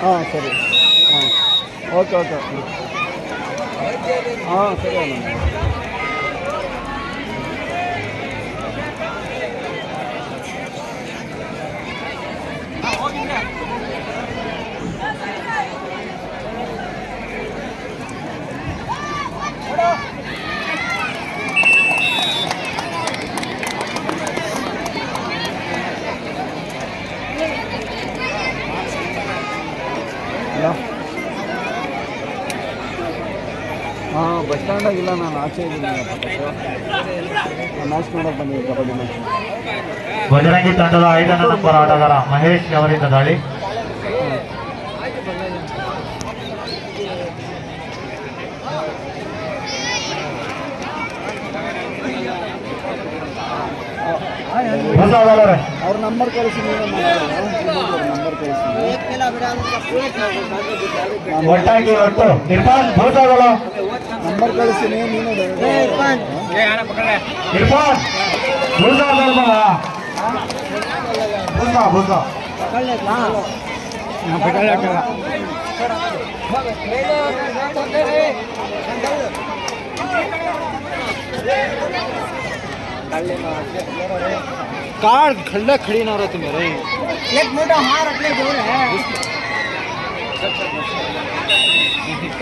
ಹಾಂ ಸರಿ ಹಾಂ ಓಕೆ ಓಕೆ ಹಾಂ ಸರಿ ಅಣ್ಣ. ಹಾಂ ಬಸ್ ಸ್ಟ್ಯಾಂಡಾಗಿಲ್ಲ, ನಾನು ಆಚೆ ಇದ್ದೀನಿ. ಮ್ಯಾಚ್ ನೋಡೋಕೆ ಬಂದಿದ್ದೆ, ಕಬಡ್ಡಿ ಮ್ಯಾಚ್. ಬಜರಂಗಿ ತಂಡದ 5ನೇ ನಂಬರ್ ಆಟಗಾರ ಮಹೇಶ್ ಅವರಿಂದ ದಾಳಿ. ಅವ್ರ ನಂಬರ್ ಕಳಿಸಿ, ನಂಬರ್ ಕಳಿಸಿ. ನಂಬರ್ ಕಳಿಸ್ತೀನಿ, ನೀನು कार खड़े खड़ी ना रहती मेरे एक मोटा हार अपने जोर है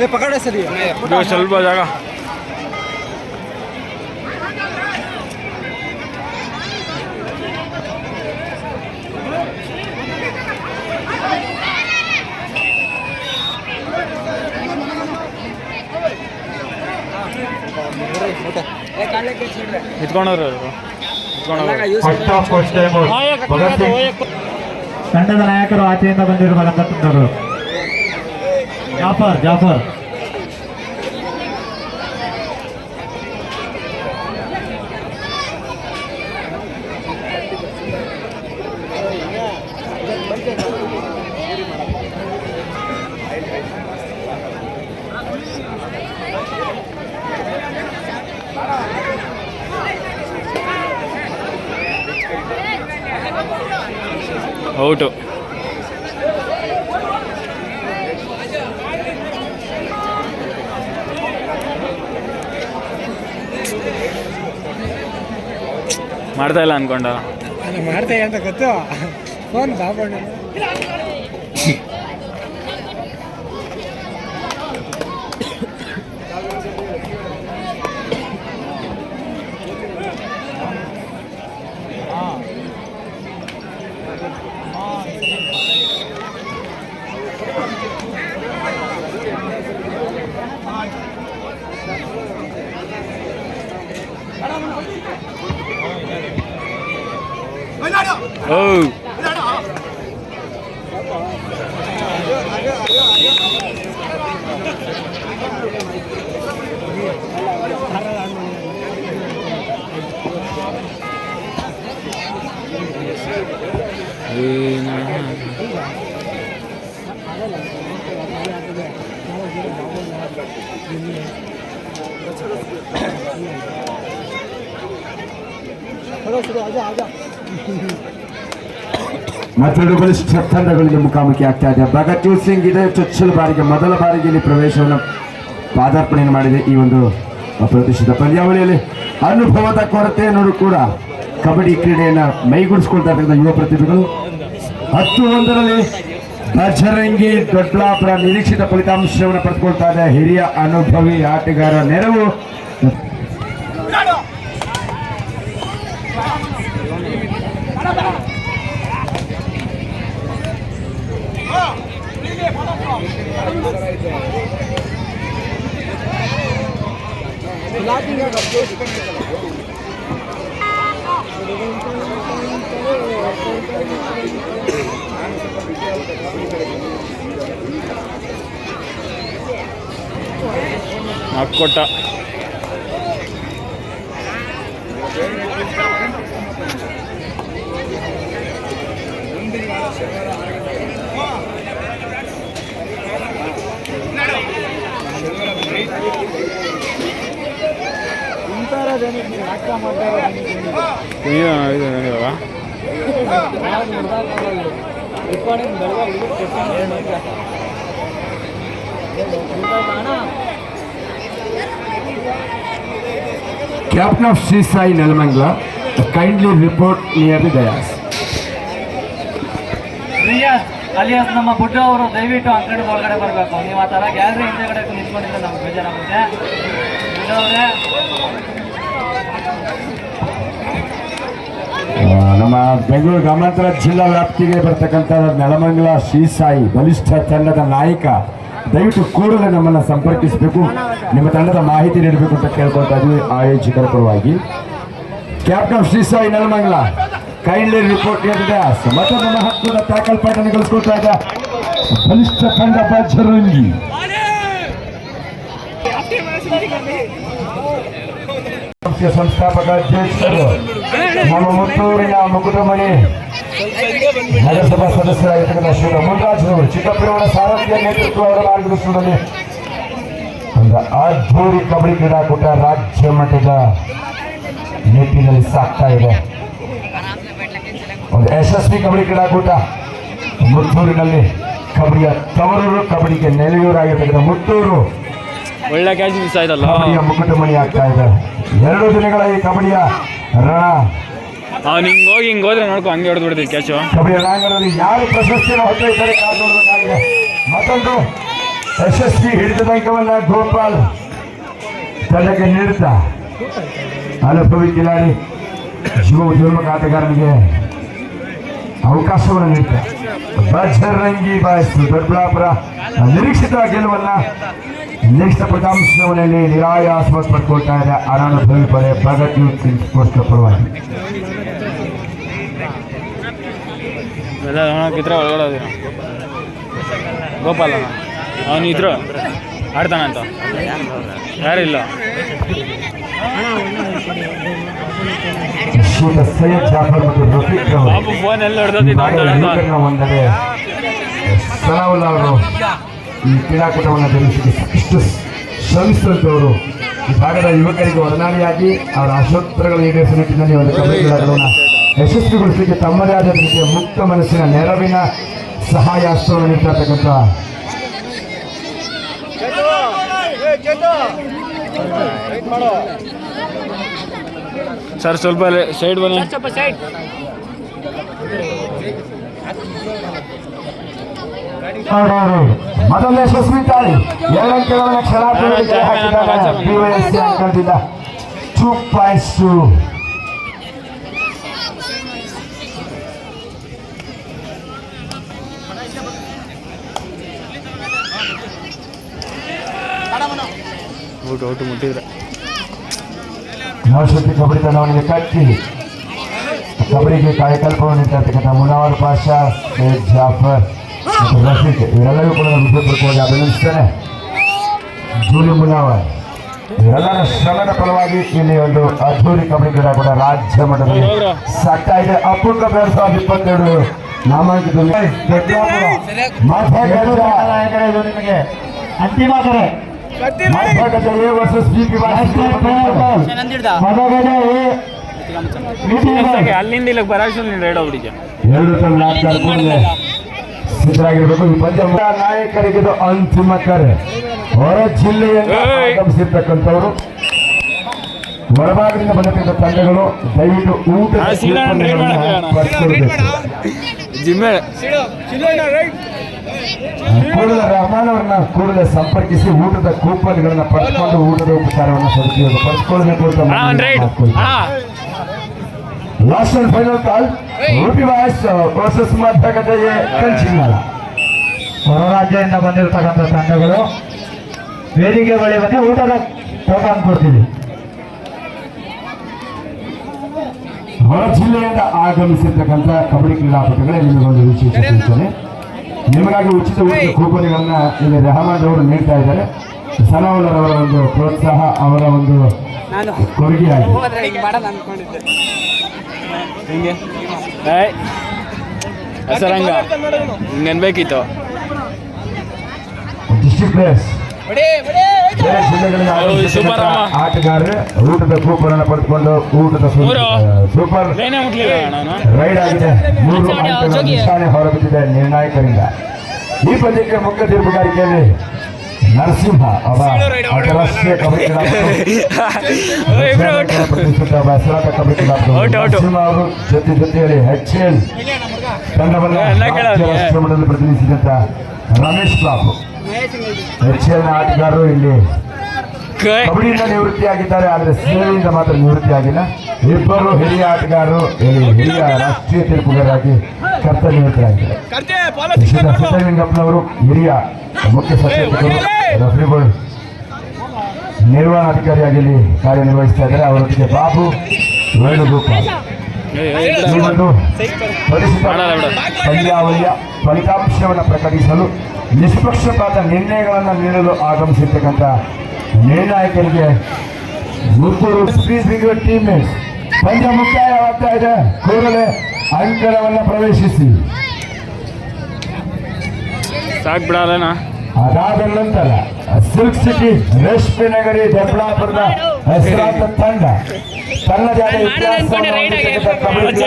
ये पकड़े सर जो चल जाएगा. ತಂಡದ ನಾಯಕರು ಆಚೆಯಿಂದ ಬಂದಿರತಕ್ಕಂಥ ತಂಡಗಳು ಜಾಫರ್ ಔಟು. ಮಾಡ್ತಾ ಇಲ್ಲ ಅನ್ಕೊಂಡ ಮಾಡ್ತಾ ಅಂತ ಗೊತ್ತು. ಫೋನ್ ಬಾಬಣ್ಣ ಮತ್ತೆರಡು ಬಲಿಷ್ಠ ತಂಡಗಳಿಗೆ ಮುಖಾಮುಖಿ ಆಗ್ತಾ ಇದೆ. ಭಗತ್ ಸಿಂಗ್ ಇದೇ ಚೊಚ್ಚಲ ಬಾರಿಗೆ ಮೊದಲ ಬಾರಿಗೆ ಇಲ್ಲಿ ಪ್ರವೇಶವನ್ನು ಪಾದಾರ್ಪಣೆ ಮಾಡಿದೆ. ಈ ಒಂದು ಅಪ್ರತಿಷ್ಠಿತ ಪಂದ್ಯಾವಳಿಯಲ್ಲಿ ಅನುಭವದ ಕೊರತೆಯನ್ನು ಕೂಡ ಕಬಡ್ಡಿ ಕ್ರೀಡೆಯನ್ನು ಮೈಗೂಡಿಸಿಕೊಳ್ತಾ ಇರ್ತಕ್ಕಂಥ ಯುವ ಪ್ರತಿಭೆಗಳು 10-1ರಲ್ಲಿ ಬಜರಂಗಿ ದೊಡ್ಡಬಳ್ಳಾಪುರ ನಿರೀಕ್ಷಿತ ಫಲಿತಾಂಶವನ್ನು ಪಡೆದುಕೊಳ್ತಾ ಇದೆ. ಹಿರಿಯ ಅನುಭವಿ ಆಟಗಾರ ನೆರವು ಹಾಕ್ಕೊಟ್ಟ. Captain of Sri Sai Nelamangala, kindly report near the dais. Riyaz alias ನಮ್ಮ ಬುಡ್ಡ ಅವರು ದಯವಿಟ್ಟು ಅಂಗಡಿ ಒಳಗಡೆ ಬರಬೇಕು. ನೀವು ಆ ಥರ ಗ್ಯಾಲರಿ ಹಿಂದೆಗಡೆ ನಿಂತ್ಕೊಂಡಿದ್ರೆ ನಮ್ಗೆ ಬೇಜಾರಾಗುತ್ತೆ. ಬುಡ್ಡ ಅವರೇ, ನಮ್ಮ ಬೆಂಗಳೂರು ಗ್ರಾಮಾಂತರ ಜಿಲ್ಲಾ ವ್ಯಾಪ್ತಿಗೆ ಬರ್ತಕ್ಕಂಥ ನೆಲಮಂಗಲ ಶ್ರೀ ಸಾಯಿ ಬಲಿಷ್ಠ ತಂಡದ ನಾಯಕ ದಯವಿಟ್ಟು ಕೂಡಲೇ ನಮ್ಮನ್ನು ಸಂಪರ್ಕಿಸಬೇಕು, ನಿಮ್ಮ ತಂಡದ ಮಾಹಿತಿ ನೀಡಬೇಕು ಅಂತ ಕೇಳ್ಕೊಳ್ತಾ ಇದ್ವಿ ಆಯೋಜಕರ ಪರವಾಗಿ. Captain Shri Sai Nelamangala kindly report ನೀಡಿದೆ. ಮತ್ತೊಂದು ಮಹತ್ವದ ಟ್ಯಾಕಲ್ ಪಾಠನ ಗಳಿಸ್ಕೊಳ್ತಾ ಇದ್ದ ಬಲಿಷ್ಠ ತಂಡ ಬಜರಂಗಿ. ಸಂಸ್ಥಾಪಕ ಅಧ್ಯಕ್ಷರು ನಮ್ಮ ಮುತ್ತೂರಿನ ಮುಕುಟಮಣಿ ನಗರಸಭಾ ಸದಸ್ಯರಾಗಿರ್ತಕ್ಕಂಥ ಶ್ರೀ ಮುನ್ರಾಜ್ರವರು ಚಿಕ್ಕಪ್ಪನವರ ಸಾರಥ್ಯ ನೇತೃತ್ವ ಅವರ ಮಾರ್ಗದರ್ಶನದಲ್ಲಿ ಒಂದು ಅದ್ಧೂರಿ ಕಬಡ್ಡಿ ಕ್ರೀಡಾಕೂಟ ರಾಜ್ಯ ಮಟ್ಟದ ನಿಟ್ಟಿನಲ್ಲಿ ಸಾಗ್ತಾ ಇದೆ. ಒಂದು ಯಶಸ್ವಿ ಕಬಡ್ಡಿ ಕ್ರೀಡಾಕೂಟ ಮುತ್ತೂರಿನಲ್ಲಿ ಕಬಡ್ಡಿಯ ತವರೂರು, ಕಬಡ್ಡಿಗೆ ನೆಲೆಯೂರಾಗಿರ್ತಕ್ಕಂಥ ಮುತ್ತೂರು ಒಳ್ಳೆ ಕ್ಯಾಚ್ ಮಿಸ್ ಆಯ್ತಲ್ಲ. ಕಬಡ್ಡಿಯ ಮುಕುಟಮಣಿ ಆಗ್ತಾ ಇದೆ. 2 ದಿನಗಳ ಈ ಕಬಡ್ಡಿಯ ರಣ ಅವ್ನು ಹಿಂಗೆ ಹೋದ್ರೆ ನೋಡ್ಕೊ, ಹಂಗೆ ಹೊಡೆದು ಬಿಡ್ತೀವಿ ಕ್ಯಾಚು. ಕಬಡ್ಡಿ ರಣಾಂಗಣದಲ್ಲಿ ಯಾರು ಪ್ರಶಸ್ತಿಯನ್ನು ಹೊತ್ತೊಯ್ತಾರೆ ಕಾದು ನೋಡಬೇಕಾಗಿದೆ. ಮತ್ತೊಂದು ಯಶಸ್ವಿ ಹಿಡಿತದ ಅಂಕವನ್ನ ಗೋಪಾಲ್ ತಂಡಕ್ಕೆ ನೀಡುತ್ತಾ ಅನುಭವಿ ಕಿಲಾಡಿ ಯುವ ಉದ್ಯಮ ಆಟಗಾರನಿಗೆ ಅವಕಾಶವನ್ನು ನೀಡುತ್ತಾ ಬಜರಂಗಿ ಬಾಯಿಸ್ತು ದೊಡ್ಡಬಳ್ಳಾಪುರ ನಿರೀಕ್ಷಿತ ಗೆಲುವನ್ನ ನೆಕ್ಸ್ಟ್ ಫಲಿತಾಂಶದಲ್ಲಿ ನಿರಾಯಾಸವಾಗಿ ಪಡ್ಕೊಳ್ತಾ ಇದೆ. ಅನಾನುಭವಿ ಪಡೆ ಭಗತ್ ಯೂತ್ ಸ್ಪೋರ್ಟ್ಸ್ ಪರವಾಗಿ ಎಲ್ಲ ಕಿತ್ರ ಒಳಗಡೆ ಗೋಪಾಲನ ಅವನು ಇದ್ರು ಆಡ್ತಾನಂತ ಯಾರಿಲ್ಲ. ಸೈಯದ್ ಜಾಫರ್ ಮತ್ತು ರಫೀಕ್ ಪಾಪು ಫೋನ್ ಎಲ್ಲ ಹೊಡೆದಿದ್ದ ಒಂದೆಡೆ ಸನಾವುಲ್ಲಾ ಅವರು ಈ ಕ್ರೀಡಾಕೂಟವನ್ನು ಗೆಲ್ಲಿಸಲಿಕ್ಕೆ ಸಾಕಷ್ಟು ಶ್ರಮಿಸಿದಂಥವರು ಈ ಭಾಗದ ಯುವಕರಿಗೆ ಒಡನಾಡಿಯಾಗಿ ಅವರ ಆಶೋತ್ತರಗಳನ್ನು ಈಡೇರಿಸುವ ನಿಟ್ಟಿನಲ್ಲಿ ಒಂದು ಕಬಡ್ಡಿ ಕ್ರೀಡಾಕೂಟವನ್ನು ಯಶಸ್ವಿಗೊಳಿಸಲಿಕ್ಕೆ ತಮ್ಮದೇ ಆದ ರೀತಿಯ ಮುಕ್ತ ಮನಸ್ಸಿನ ನೆರವಿನ ಸಹಾಯ ಹಸ್ತವನ್ನು ನೀಡ್ತಕ್ಕಂಥ ಸರ್ ಸ್ವಲ್ಪ ಸೈಡ್ ಬನ್ನಿ. ಮೊದಲ ಯಶಸ್ವಿ ತಾಳಿ 2 ಅಂಕಗಳನ್ನು ಕ್ಷಣಾರ್ಧದಲ್ಲಿ ಹಾಕಿದಾಗ PYSC ಅಂಕದಿಂದ 2 points to ಔಟ್ ಮುಟ್ಟಿದ್ರೆ ನವಶಕ್ತಿ ಕಬಡ್ಡಿ ತಂಡವನಿಗೆ ಕಟ್ಟಿ ಕಬಡ್ಡಿಗೆ ಕಾಯಕಲ್ಪವನ್ನು ನೀಡ್ತಕ್ಕಂಥ ಮುನವರ್ ಪಾಷಾ, ಸೈಯದ್ ಜಾಫರ್ ಮತ್ತು ರಫೀಕ್ ಇವರೆಲ್ಲರೂ ಕೂಡ ಹೃದಯಪೂರ್ವಕವಾಗಿ ಅಭಿನಂದಿಸ್ತೇನೆ. ಜೂಲಿ ಮುನವರ್ ಇವರೆಲ್ಲರ ಶ್ರಮದ ಫಲವಾಗಿ ಇಲ್ಲಿ ಒಂದು ಅದ್ಧೂರಿ ಕಬಡ್ಡಿ ಕ್ರೀಡಾಕೂಟ ರಾಜ್ಯ ಮಟ್ಟದಲ್ಲಿ ಸಾಗ್ತಾ ಇದೆ. ಅಪೂರ್ವ 2022 ನಾಮಾಂಕಿತದಲ್ಲಿ ನಿಮಗೆ ಅಂತಿಮ ಕರೆ ಅಲ್ಲಿಂದ ಇಲ್ಲಿ ಬರಾಕ್ಸ್ ರೇಡ್ ಹುಡುಗಿ 2 ಕೂಡಲೇ ಸಿದ್ಧರಾಗಿರ್ಬೇಕು. ಈ ಪಂದ್ಯ ನಾಯಕರಿಗೆ ಇದು ಅಂತಿಮ ಕರೆ. ಹೊರ ಜಿಲ್ಲೆಯಿಂದ ಆಗಮಿಸಿರ್ತಕ್ಕಂಥವರು ಹೊರಭಾಗದಿಂದ ಬಂದಿರ್ತಕ್ಕಂಥ ತಂಡಗಳು ದಯವಿಟ್ಟು ಊಟ ಕೂಡಲೇ ರಹಮಾನ್ ಅವರನ್ನ ಕೂಡಲೇ ಸಂಪರ್ಕಿಸಿ ಊಟದ ಕೂಪನ್ಗಳನ್ನ ಪಡೆದುಕೊಂಡು ಊಟದ ಉಪಚಾರವನ್ನು ಸದುಪಯೋಗ ಪಡಿಸಿಕೊಳ್ಳಬೇಕು ಅಂತ ಲಾಸ್ಟ್ ಅಂಡ್ ಫೈನಲ್ ಕಾಲ್ ರೂಪಿ ವಾಯ್ಸ್ ವರ್ಸಸ್ ಮಧ್ಯಗದೆಗೆ ಕಂಚಿನಾಳ. ಹೊರ ರಾಜ್ಯದಿಂದ ಬಂದಿರತಕ್ಕಂಥ ತಂಡಗಳು ವೇದಿಕೆ ಬಳಿ ಬಂದು ಊಟದ ಟೋಕನ್ ಕೊಡ್ತೀವಿ. ಹೊರ ಜಿಲ್ಲೆಯಿಂದ ಆಗಮಿಸಿರ್ತಕ್ಕಂಥ ಕಬಡ್ಡಿ ಕ್ರೀಡಾಪಟುಗಳೇ ನಿಮಗೊಂದು ವಿಶೇಷ ಸೂಚನೆ. ನಿಮಗಾಗಿ ಉಚಿತ ಊಟದ ಕೂಪನ್ಗಳನ್ನ ಇಲ್ಲಿ ರೆಹಮಾನ್ ಅವರು ನೀಡ್ತಾ ಇದ್ದಾರೆ. ಸನಾವುಲ್ಲರವರ ಒಂದು ಪ್ರೋತ್ಸಾಹ, ಅವರ ಒಂದು ಕೊಡುಗೆಯಾಗಿದೆ. ಹಿಂಗೆ ಹೆಸರಂಗ ಹಿಂಗೆ ಅನ್ಬೇಕಿತ್ತು. ಡಿಸ್ಟ್ರಿಕ್ಟ್ ಪ್ಲೇಯರ್ಸ್ ಬೇರೆ ಜಿಲ್ಲೆಗಳಿಂದ ಸೂಪರ್ ಅಮ್ಮ. ಆಟಗಾರರು ಊಟದ ಕೂಪನ್ ಅನ್ನು ಪಡೆದುಕೊಂಡು ಊಟದ ಸೂಪರ್ ಏನೇ ಮುಟ್ಲಿಲ್ಲ ನಾನು ರೈಡ್ ಆಗಿದೆ. 3 ಅಂಕಗಳ ನಿಶಾನೆ ಹೊರಬಿದ್ದಿದೆ ನಿರ್ಣಾಯಕರಿಂದ. ಈ ಪಂದ್ಯಕ್ಕೆ ಮುಖ್ಯ ತೀರ್ಪುಗಾರಿಕೆಯಲ್ಲಿ ನರಸಿಂಹ ಅವರ ಅಂತಾರಾಷ್ಟ್ರೀಯ ಕಬಡ್ಡಿ ಪ್ರತಿಷ್ಠಿತ ಹೆಸರಾದ ಕಬಡ್ಡಿ ನರಸಿಂಹ ಅವರು ಜೊತೆಯಲ್ಲಿ HL ತಂಡವನ್ನು ರಾಷ್ಟ್ರ ಮಟ್ಟದಲ್ಲಿ ಪ್ರತಿನಿಧಿಸಿದಂತ ರಮೇಶ್ ಬಾಬು HL ನ ಆಟಗಾರರು ಇಲ್ಲಿ ಕಬಡ್ಡಿಯಿಂದ ನಿವೃತ್ತಿಯಾಗಿದ್ದಾರೆ. ಆದರೆ ಸೇವೆಯಿಂದ ಮಾತ್ರ ನಿವೃತ್ತಿಯಾಗಿಲ್ಲ. ಇಬ್ಬರು ಹಿರಿಯ ಆಟಗಾರರು ಹಿರಿಯ ರಾಷ್ಟ್ರೀಯ ತೀರ್ಪುಗಾರರಾಗಿ ಕರ್ತವ್ಯನಿರತರಾಗಿದ್ದಾರೆ. ಸಿದ್ದಲಿಂಗಪ್ಪನವರು ಹಿರಿಯ ಮುಖ್ಯ ಸಚೇತಕರು, ರೆಫ್ರಿಗಳು, ನಿರ್ವಹಣಾಧಿಕಾರಿಯಾಗಿ ಇಲ್ಲಿ ಕಾರ್ಯನಿರ್ವಹಿಸ್ತಾ ಇದ್ದಾರೆ. ಅವರೊಟ್ಟಿಗೆ ಬಾಬು ವೇಣುಗೋಪಾಲ್. ಈ ಒಂದು ಪರಿಶುದ್ಧ ಪಂದ್ಯಾವಳಿಯ ಫಲಿತಾಂಶವನ್ನು ಪ್ರಕಟಿಸಲು ನಿಷ್ಪಕ್ಷಪಾತ ನಿರ್ಣಯಗಳನ್ನು ನೀಡಲು ಆಗಮಿಸಿರ್ತಕ್ಕಂಥ ನಿರ್ಣಾಯಕರಿಗೆ ಮುತ್ತೂರು ಟೀಮ್ಮೇಟ್ಸ್ ಪಂದ್ಯ ಮುಕ್ತಾಯವಾಗ್ತಾ ಇದೆ. ಕೂಡಲೇ ಅಂಕಣವನ್ನು ಪ್ರವೇಶಿಸಿ. ಸಾಕ್ ಬಿಡೋಣ. ಅದಾದ ನಂತರ ಸಿಲ್ಕ್ ಸಿಟಿ ರೇಷ್ಮೆ ನಗರಿ ದೊಡ್ಡಬಳ್ಳಾಪುರದ ಹೆಸರಾಂತ ತಂಡ ತನ್ನದೇ ಆದ ಇತಿಹಾಸವನ್ನು ಹೊಂದಿರತಕ್ಕಂಥ ಕಬಡ್ಡಿ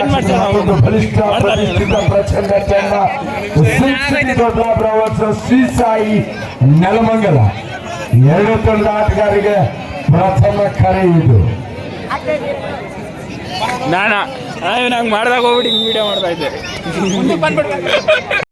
ಒಂದು ಬಲಿಷ್ಠ ಪ್ರತಿಷ್ಠಿತ ಪ್ರಚಂಡ ತಂಡ silk city Doddaballapur versus Shri Sai Nelamangala. 2 ತಂಡ ಆಟಗಾರರಿಗೆ ಪ್ರಥಮ ಕರೆ ಇದು. ನಂಗೆ ಮಾಡ್ದಾಗ ಹೋಗ್ಬಿಟ್ಟು ಹಿಂಗೆ ವಿಡಿಯೋ ಮಾಡ್ತಾ ಇದ್ದೆ.